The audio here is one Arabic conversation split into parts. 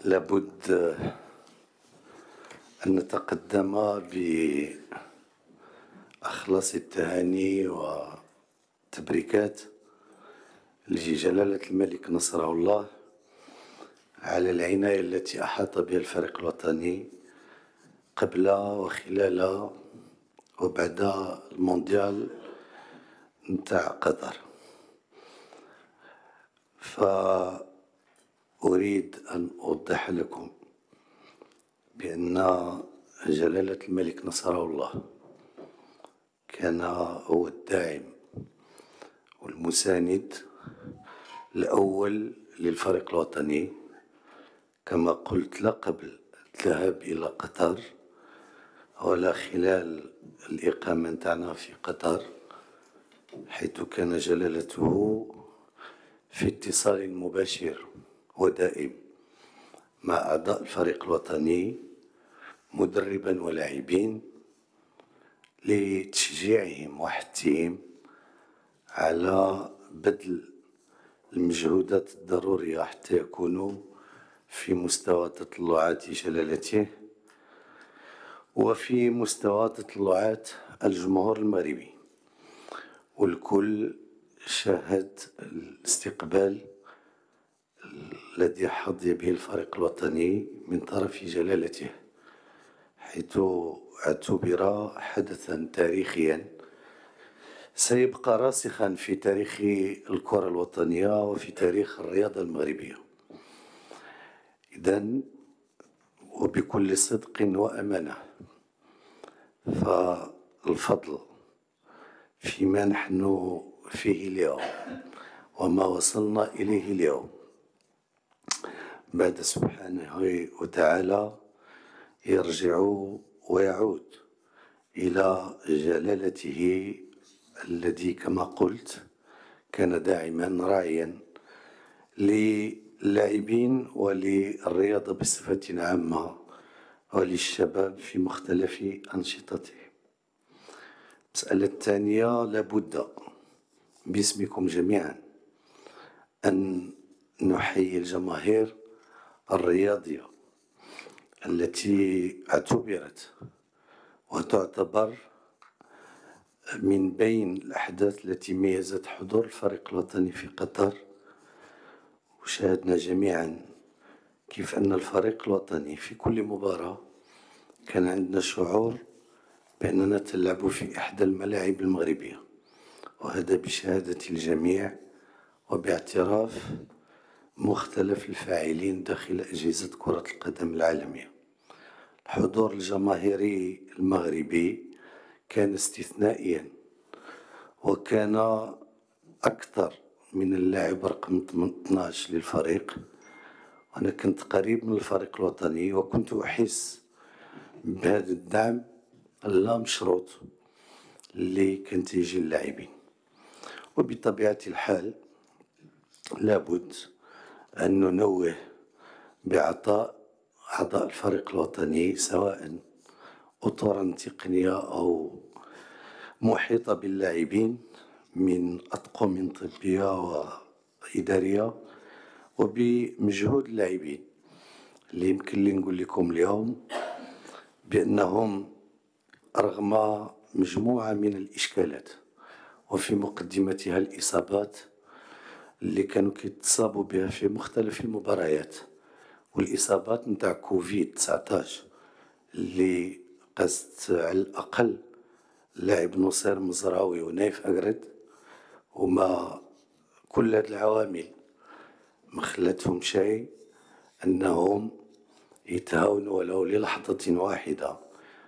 لابد أن نتقدم بأخلص التهاني والتبريكات لجلالة الملك نصره الله على العناية التي أحاط بها الفريق الوطني قبل وخلال وبعد المونديال نتاع قطر. فأريد أن أوضح لكم بأن جلالة الملك نصره الله كان هو الداعم والمساند الأول للفريق الوطني، كما قلت، لا قبل الذهاب إلى قطر ولا خلال الإقامة نتاعنا في قطر، حيث كان جلالته في اتصال مباشر ودائم مع أعضاء الفريق الوطني مدربا ولاعبين لتشجيعهم وحثهم على بذل المجهودات الضرورية حتى يكونوا في مستوى تطلعات جلالته وفي مستوى تطلعات الجمهور المغربي. والكل شاهد الاستقبال الذي حظي به الفريق الوطني من طرف جلالته، حيث اعتبر حدثا تاريخيا سيبقى راسخا في تاريخ الكرة الوطنية وفي تاريخ الرياضة المغربية. إذن وبكل صدق وأمانة، فالفضل فيما نحن فيه اليوم وما وصلنا إليه اليوم بعد سبحانه وتعالى يرجع ويعود إلى جلالته الذي كما قلت كان داعما راعيا للاعبين وللرياضة بصفة عامة وللشباب في مختلف أنشطتهم. المسألة الثانية، لابد باسمكم جميعا أن نحيي الجماهير الرياضية التي اعتبرت وتعتبر من بين الأحداث التي ميزت حضور الفريق الوطني في قطر. وشاهدنا جميعا كيف أن الفريق الوطني في كل مباراة كان عندنا شعور بأننا نلعب في إحدى الملاعب المغربية، وهذا بشهادة الجميع وباعتراف مختلف الفاعلين داخل أجهزة كرة القدم العالمية. الحضور الجماهيري المغربي كان استثنائيا، وكان أكثر من اللاعب رقم 12 للفريق، وأنا كنت قريب من الفريق الوطني وكنت أحس بهذا الدعم اللا مشروط اللي كانت يجي اللاعبين. وبطبيعة الحال لابد أن ننوه بعطاء أعضاء الفريق الوطني سواء أطرا تقنية أو محيطة باللاعبين من أطقم طبية وإدارية، وبمجهود اللاعبين اللي يمكن لي نقول لكم اليوم بأنهم رغم مجموعة من الإشكالات وفي مقدمتها الإصابات اللي كانوا كيتصابوا بها في مختلف المباريات، والإصابات نتاع كوفيد 19 اللي قست على الأقل لاعب نصير مزراوي ونايف أقرد، وما كل هذه العوامل ما خلتهم شيء أنهم يتهاونوا ولو للحظة واحدة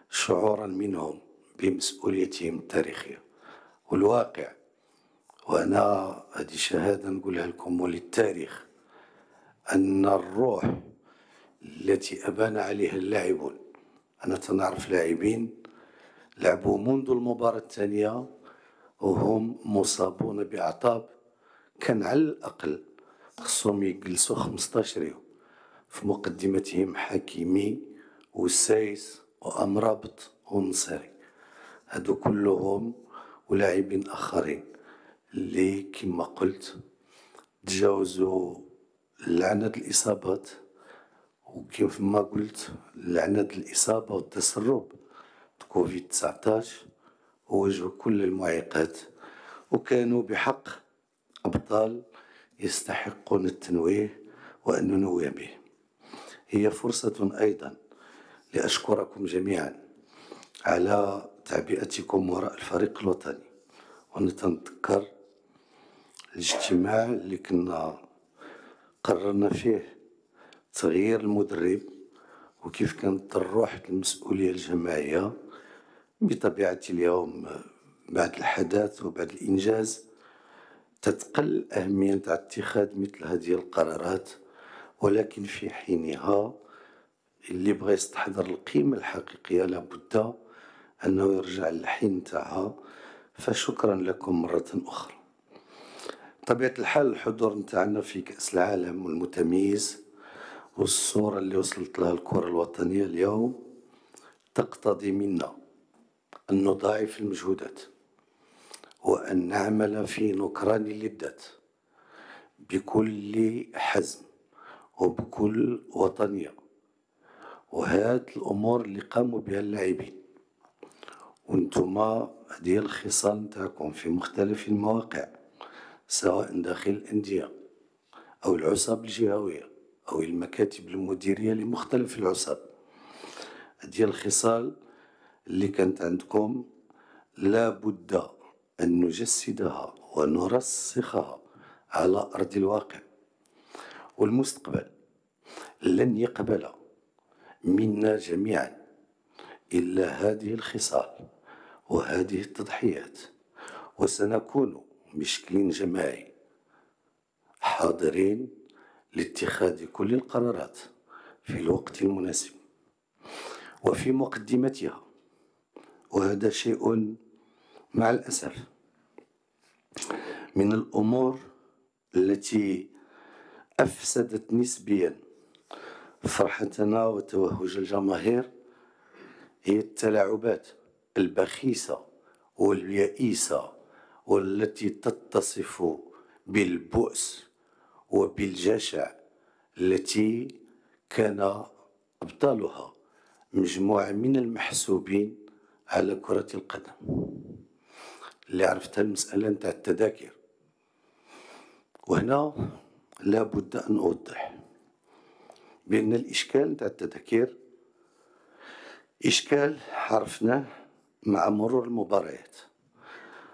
شعورا منهم بمسؤوليتهم التاريخية والواقع. وأنا هذه شهادة نقولها لكم وللتاريخ أن الروح التي أبان عليها اللاعبون، أنا تنعرف لاعبين لعبوا منذ المباراة الثانية وهم مصابون بأعصاب كان على الأقل خصهم يجلسوا 15 يوم، في مقدمتهم حكيمي والسايس وأمرابط والنصيري، هادو كلهم ولاعبين آخرين اللي كما قلت تجاوزوا لعنة الإصابات وكيف ما قلت لعنة الإصابة والتسرب كوفيد 19 وواجهوا كل المعيقات، وكانوا بحق أبطال يستحقون التنويه وأن ننوه به. هي فرصة أيضا لأشكركم جميعا على تعبئتكم وراء الفريق الوطني، ونتذكر الاجتماع اللي كنا قررنا فيه تغيير المدرب وكيف كانت الروح المسؤولية الجماعية. بطبيعة اليوم بعد الحدث وبعد الإنجاز تتقل أهمية اتخاذ مثل هذه القرارات، ولكن في حينها اللي بغى يستحضر القيمة الحقيقية لابد أنه يرجع للحين تاعها. فشكرا لكم مرة أخرى. طبيعة الحال الحضور نتاعنا في كأس العالم والمتميز والصورة اللي وصلت لها الكرة الوطنية اليوم تقتضي منا أن نضاعف المجهودات وأن نعمل في نكران اللذات بكل حزم وبكل وطنية. وهذه الأمور اللي قاموا بها اللاعبين وانتما هذه الخصال نتاعكم في مختلف المواقع سواء داخل الأندية أو العصاب الجهوية أو المكاتب المديرية لمختلف العصاب، هذه الخصال اللي كانت عندكم لا بد أن نجسدها ونرسخها على أرض الواقع. والمستقبل لن يقبل منا جميعا إلا هذه الخصال وهذه التضحيات، وسنكون بشكل جماعي حاضرين لاتخاذ كل القرارات في الوقت المناسب وفي مقدمتها. وهذا شيء مع الأسف من الأمور التي أفسدت نسبيا فرحتنا وتوهج الجماهير، هي التلاعبات البخيسة واليئيسة والتي تتصف بالبؤس وبالجشع، التي كان أبطالها مجموعة من المحسوبين على كرة القدم. اللي عرفتها المسألة نتاع التذاكر، وهنا لا بد أن أوضح بأن الإشكال نتاع التذاكر إشكال عرفناه مع مرور المباريات،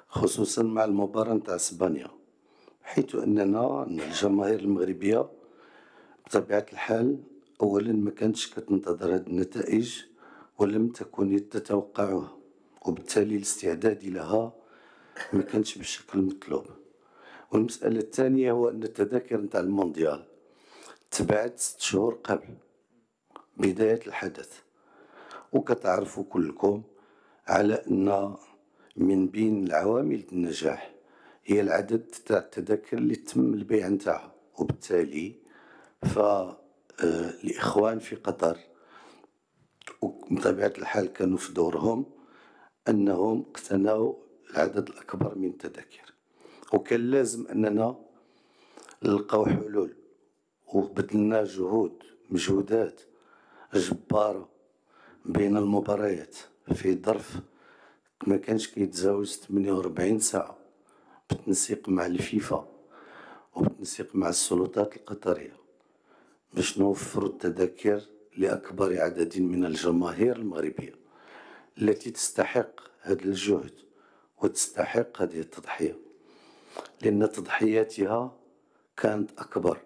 خصوصا مع المباراة نتاع اسبانيا، حيث أننا الجماهير المغربية بطبيعة الحال أولا ما كانتش كتنتظر هذه النتائج ولم تكن تتوقعها، وبالتالي الاستعداد لها ما كانش بالشكل المطلوب. والمسألة الثانية هو أن التذاكر نتاع المونديال تباعت 6 شهور قبل بداية الحدث، وكتعرفوا كلكم على أن من بين العوامل النجاح هي العدد تاع التذاكر اللي تم البيع نتاعها، وبالتالي فالإخوان في قطر بطبيعة الحال كانوا في دورهم أنهم اقتنوا العدد الأكبر من التذاكر، وكان لازم أننا نلقاو حلول وبذلنا مجهودات جبارة بين المباريات في ظرف ما كانش كيتجاوز 48 ساعة بالتنسيق مع الفيفا وبالتنسيق مع السلطات القطرية باش نوفروا التذاكر لأكبر عدد من الجماهير المغربية التي تستحق هذا الجهد وتستحق هذه التضحية، لأن تضحياتها كانت أكبر.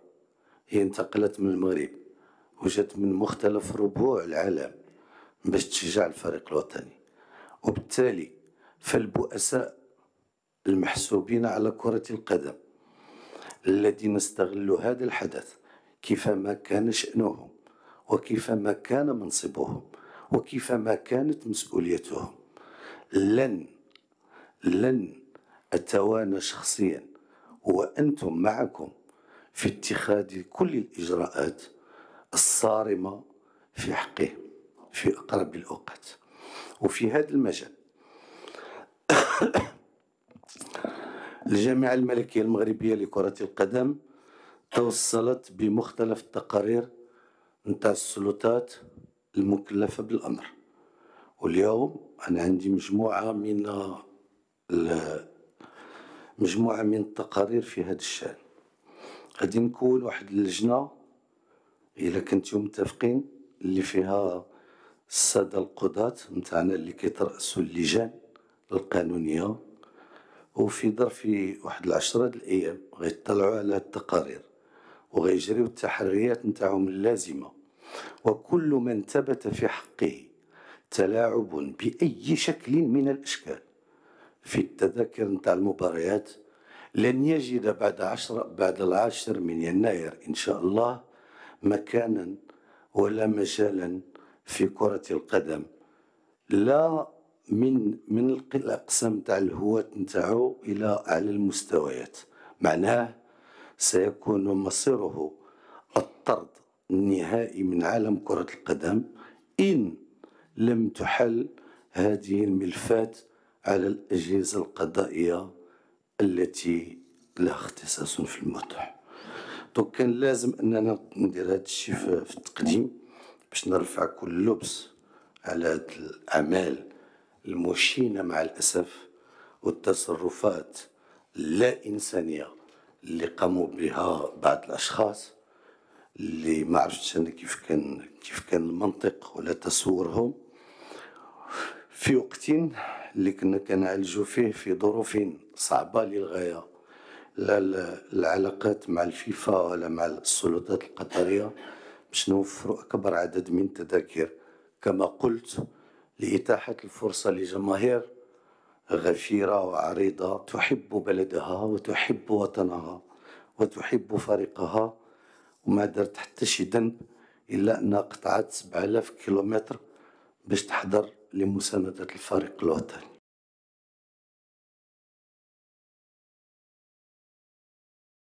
هي انتقلت من المغرب وجات من مختلف ربوع العالم باش تشجع الفريق الوطني، وبالتالي فالبؤساء المحسوبين على كرة القدم الذين استغلوا هذا الحدث كيفما كان شأنهم وكيفما كان منصبهم وكيفما كانت مسؤوليتهم، لن أتوانى شخصيا وأنتم معكم في اتخاذ كل الإجراءات الصارمة في حقهم في أقرب الأوقات. وفي هذا المجال الجامعة الملكية المغربية لكرة القدم توصلت بمختلف التقارير نتاع السلطات المكلفة بالأمر. واليوم أنا عندي مجموعة من التقارير في هذا الشأن. غادي نكون واحد اللجنة إلا كنتم متفقين اللي فيها السادة القضاة نتاعنا اللي كيترأسوا اللجان القانونية، وفي ظرف واحد 10 الأيام غيطلعوا على التقارير وغيجريو التحريات نتاعهم اللازمة. وكل من ثبت في حقه تلاعب بأي شكل من الأشكال في التذاكر نتاع المباريات لن يجد بعد 10 من يناير إن شاء الله مكانا ولا مجالا في كرة القدم، لا من الأقسام نتاع الهواة نتاعو إلى أعلى المستويات. معناه سيكون مصيره الطرد النهائي من عالم كرة القدم إن لم تحل هذه الملفات على الأجهزة القضائية التي لها اختصاص في الموضوع. دونك كان لازم أننا ندير هذا الشيء في التقديم باش نرفع كل لبس على هذه الأعمال المشينة مع الأسف والتصرفات اللا إنسانية اللي قاموا بها بعض الأشخاص اللي ما عرفتش أنا كيف كان المنطق ولا تصورهم في وقت اللي كنا كنعالجوا فيه في ظروف صعبة للغاية. لا العلاقات مع الفيفا ولا مع السلطات القطرية باش نوفروا أكبر عدد من التذاكر كما قلت لإتاحة الفرصة لجماهير غفيرة وعريضة تحب بلدها وتحب وطنها وتحب فريقها وما درت حتى شي ذنب إلا أنها قطعت 7000 كيلومتر باش تحضر لمساندة الفريق الوطني.